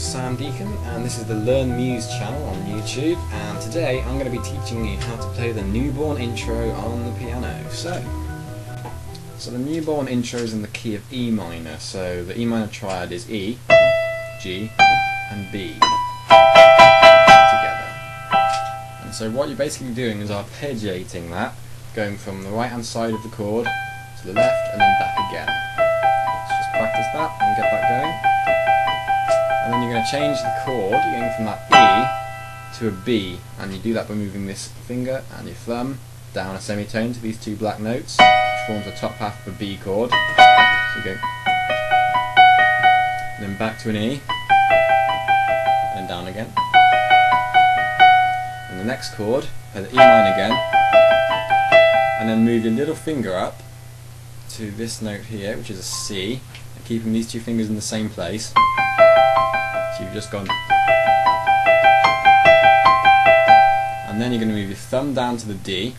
Sam Deacon, and this is the LearnMUSE channel on YouTube, and today I'm going to be teaching you how to play the newborn intro on the piano. So the newborn intro is in the key of E minor, so the E minor triad is E, G and B together. And so what you're basically doing is arpeggiating that, going from the right hand side of the chord to the left and then back again. Let's just practice that and get that going. And then you're going to change the chord, you're going from that E to a B, and you do that by moving this finger and your thumb down a semitone to these two black notes, which forms the top half of a B chord. So you go, and then back to an E, and then down again. And the next chord, play the E minor again, and then move your little finger up to this note here, which is a C, and keeping these two fingers in the same place. So you've just gone, and then you're going to move your thumb down to the D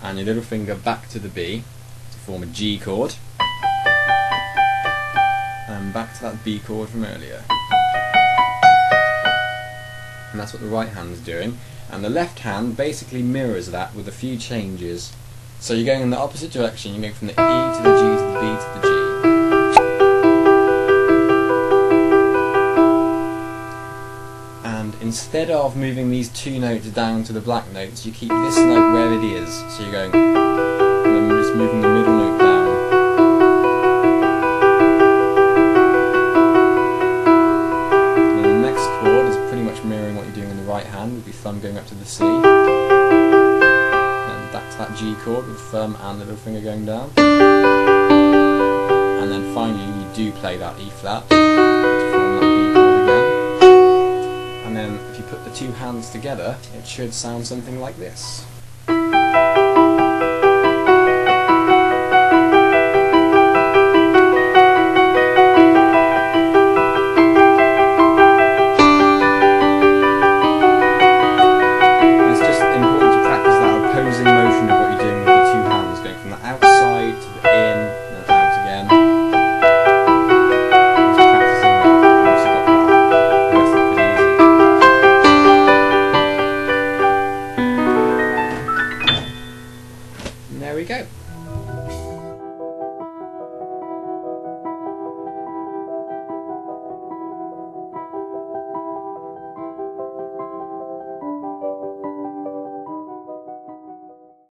and your little finger back to the B to form a G chord, and back to that B chord from earlier. And that's what the right hand's doing, and the left hand basically mirrors that with a few changes. So you're going in the opposite direction, you're going from the E to the G to the B to the G. Instead of moving these two notes down to the black notes, you keep this note where it is. So you're going, and then just moving the middle note down. And then the next chord is pretty much mirroring what you're doing in the right hand, with your thumb going up to the C. And then back to that G chord with the thumb and the little finger going down. And then finally you do play that E flat to form that B chord again. And then if you put the two hands together, it should sound something like this.